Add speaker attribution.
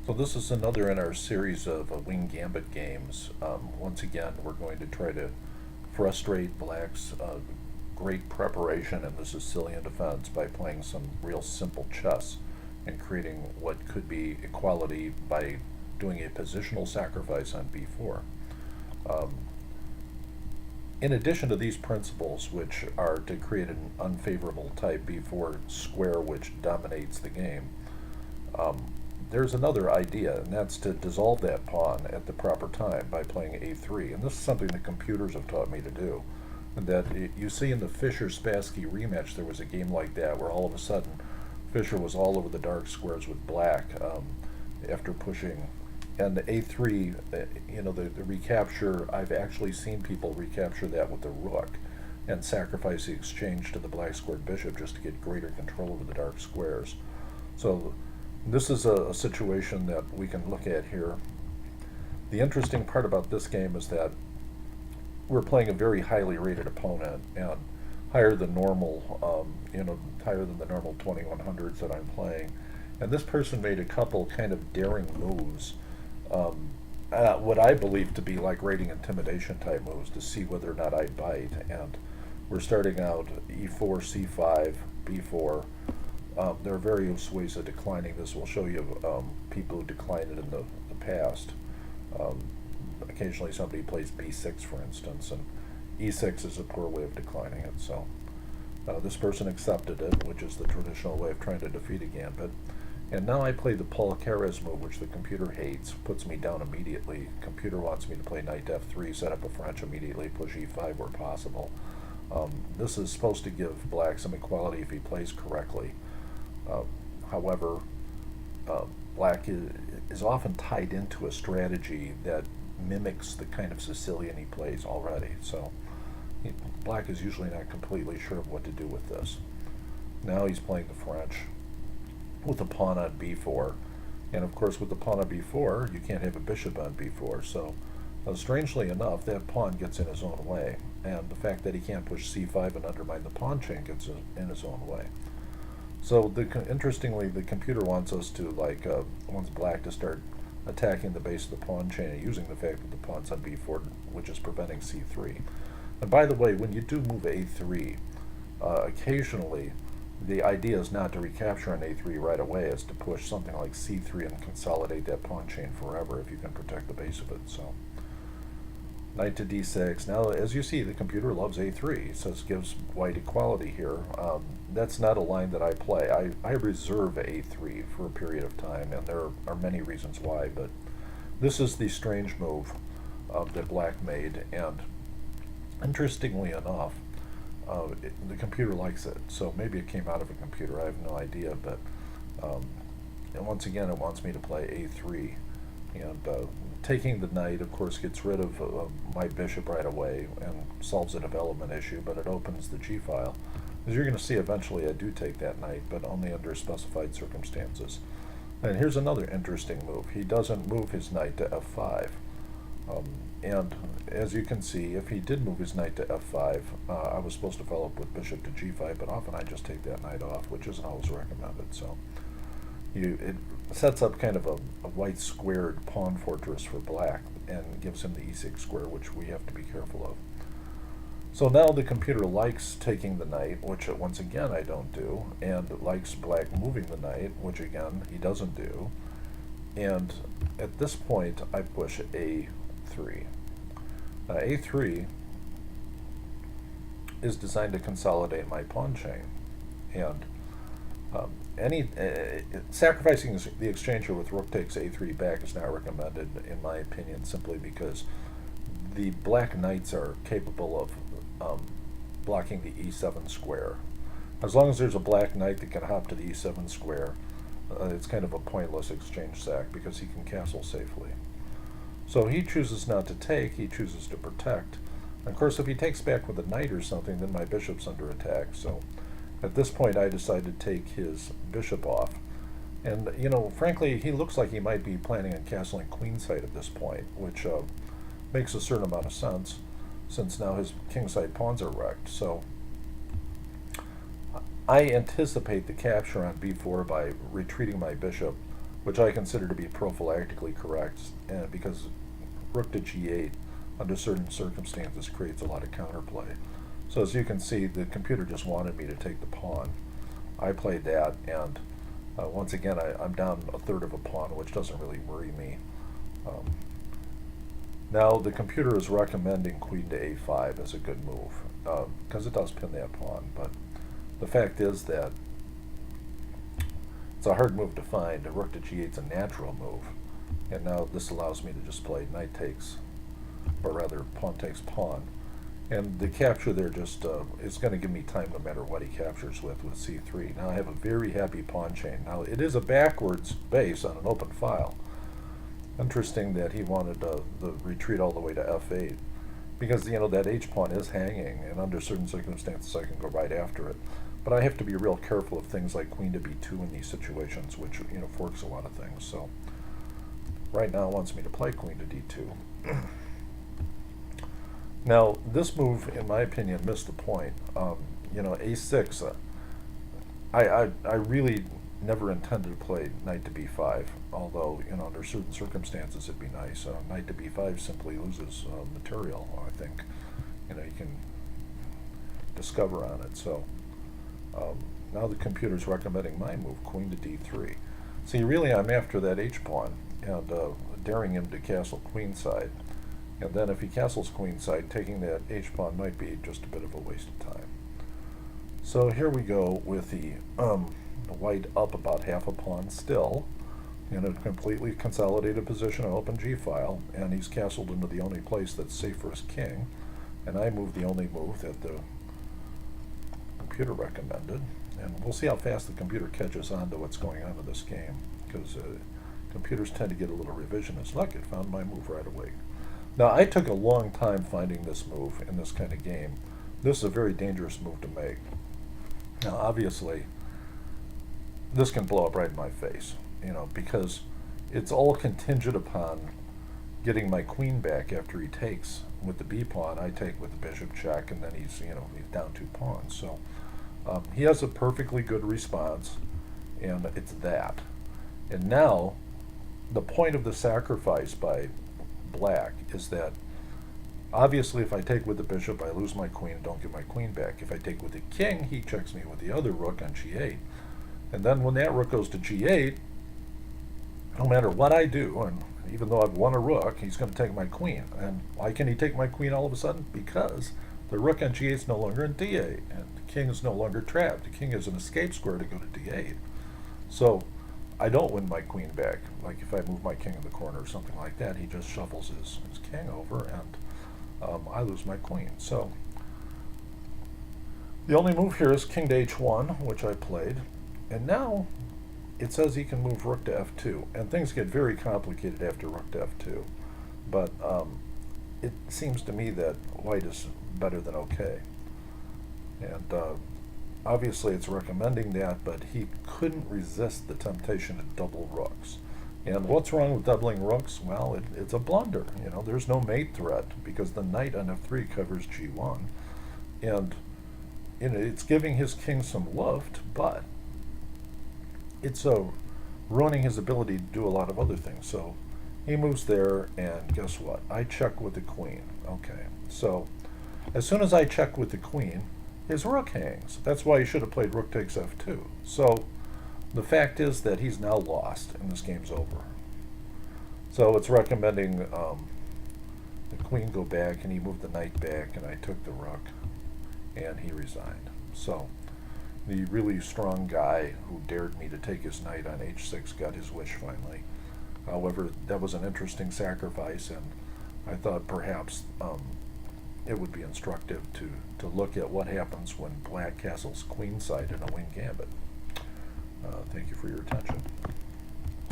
Speaker 1: So this is another in our series of Wing Gambit games. Once again, we're going to try to frustrate Black's great preparation in the Sicilian defense by playing some real simple chess and creating what could be equality by doing a positional sacrifice on b4. Um, in addition to these principles, which are to create an unfavorable type b4 square which dominates the game, um, there's another idea, and that's to dissolve that pawn at the proper time by playing a3. And this is something the computers have taught me to do. And that you see in the Fischer-Spassky rematch, there was a game like that where all of a sudden Fischer was all over the dark squares with Black after pushing. And the a3, the recapture, I've actually seen people recapture that with the rook and sacrifice the exchange to the black squared bishop just to get greater control over the dark squares. So this is a situation that we can look at here. The interesting part about this game is that we're playing a very highly rated opponent and higher than normal, higher than the normal 2100s that I'm playing. And this person made a couple kind of daring moves, what I believe to be like rating intimidation type moves to see whether or not I bite. And we're starting out e4, c5, b4. There are various ways of declining this. We'll show you people who declined it in the past. Occasionally somebody plays b6, for instance, and e6 is a poor way of declining it. So this person accepted it, which is the traditional way of trying to defeat a gambit. And now I play the Paul Keres move, which the computer hates, puts me down immediately. Computer wants me to play knight f3, set up a French immediately, push e5 where possible. This is supposed to give Black some equality if he plays correctly. However, Black is often tied into a strategy that mimics the kind of Sicilian he plays already. So Black is usually not completely sure of what to do with this. Now he's playing the French with a pawn on b4. And of course with the pawn on b4, you can't have a bishop on b4. So strangely enough, that pawn gets in his own way. And the fact that he can't push c5 and undermine the pawn chain gets in his own way. So interestingly, the computer wants us to, wants Black to start attacking the base of the pawn chain and using the fact that the pawn's on b4, which is preventing c3. And by the way, when you do move a3, occasionally the idea is not to recapture an a3 right away, it's to push something like c3 and consolidate that pawn chain forever if you can protect the base of it. So knight to d6. Now, as you see, the computer loves a3. It says gives white equality here. That's not a line that I play. I reserve a3 for a period of time, and there are many reasons why, but this is the strange move that Black made, and interestingly enough, the computer likes it. So maybe it came out of a computer, I have no idea, but and once again it wants me to play a3. And taking the knight, of course, gets rid of my bishop right away and solves a development issue, but it opens the g-file. As you're going to see, eventually I do take that knight, but only under specified circumstances. And here's another interesting move. He doesn't move his knight to f5. And as you can see, if he did move his knight to f5, I was supposed to follow up with bishop to g5, but often I just take that knight off, which isn't always recommended. So it sets up kind of a white squared pawn fortress for Black and gives him the e6 square, which we have to be careful of. So now the computer likes taking the knight, which once again I don't do, and likes Black moving the knight, which again he doesn't do. And at this point I push a3. Now a3 is designed to consolidate my pawn chain, and sacrificing the exchange here with rook takes a3 back is not recommended, in my opinion, simply because the Black knights are capable of blocking the e7 square. As long as there's a Black knight that can hop to the e7 square, it's kind of a pointless exchange sack because he can castle safely. So he chooses not to take, he chooses to protect. And of course, if he takes back with a knight or something, then my bishop's under attack. So at this point, I decide to take his bishop off. And, frankly, he looks like he might be planning on castling queenside at this point, which makes a certain amount of sense, since now his kingside pawns are wrecked. So I anticipate the capture on b4 by retreating my bishop which I consider to be prophylactically correct, and because rook to g8 under certain circumstances creates a lot of counterplay. So as you can see, the computer just wanted me to take the pawn. I played that, and once again, I'm down a third of a pawn, which doesn't really worry me. Now the computer is recommending queen to a5 as a good move, because it does pin that pawn, but the fact is that it's a hard move to find. A rook to g8 is a natural move, and now this allows me to just play knight takes, or rather pawn takes pawn. And the capture there just is going to give me time no matter what he captures with c3. Now I have a very happy pawn chain. Now it is a backwards base on an open file. Interesting that he wanted the retreat all the way to f8, because that h-pawn is hanging, and under certain circumstances I can go right after it. But I have to be real careful of things like queen to b2 in these situations, which forks a lot of things. So right now it wants me to play queen to d2. Now, this move, in my opinion, missed the point. A6, I really never intended to play knight to b5, although, under certain circumstances it'd be nice. Knight to b5 simply loses material, I think, you can discover on it. So now the computer's recommending my move, queen to d3. See, really I'm after that h-pawn, and daring him to castle queenside. And then if he castles queenside, taking that h-pawn might be just a bit of a waste of time. So here we go with the white up about half a pawn still, in a completely consolidated position on open g-file, and he's castled into the only place that's safe for his king. And I move the only move that the computer recommended. And we'll see how fast the computer catches on to what's going on in this game, because computers tend to get a little revisionist. Look, it found my move right away. Now, I took a long time finding this move in this kind of game. This is a very dangerous move to make. Now, obviously, this can blow up right in my face, because it's all contingent upon getting my queen back after he takes with the b-pawn. I take with the bishop check, and then he's down 2 pawns. So he has a perfectly good response, and it's that. And now, the point of the sacrifice by black is that obviously if I take with the bishop I lose my queen and don't get my queen back. If I take with the king, he checks me with the other rook on g8, and then when that rook goes to g8, no matter what I do, and even though I've won a rook, he's going to take my queen. And why can he take my queen all of a sudden? Because the rook on g8 is no longer in d8, and the king is no longer trapped. The king is an escape square to go to d8. So I don't win my queen back. Like if I move my king in the corner or something like that, he just shuffles his king over, and I lose my queen. So the only move here is king to h1, which I played, and now it says he can move rook to f2, and things get very complicated after rook to f2. But it seems to me that white is better than okay, and obviously it's recommending that, but he couldn't resist the temptation to double rooks. And what's wrong with doubling rooks? Well, it's a blunder. There's no mate threat because the knight on f3 covers g1, and it's giving his king some lift, but it's ruining his ability to do a lot of other things. So he moves there, and guess what? I check with the queen. Okay, so as soon as I check with the queen, his rook hangs. That's why he should have played rook takes f2. So the fact is that he's now lost, and this game's over. So it's recommending the queen go back, and he moved the knight back, and I took the rook, and he resigned. So the really strong guy who dared me to take his knight on h6 got his wish finally. However, that was an interesting sacrifice, and I thought perhaps it would be instructive to look at what happens when black castles queenside in a wing gambit. Thank you for your attention.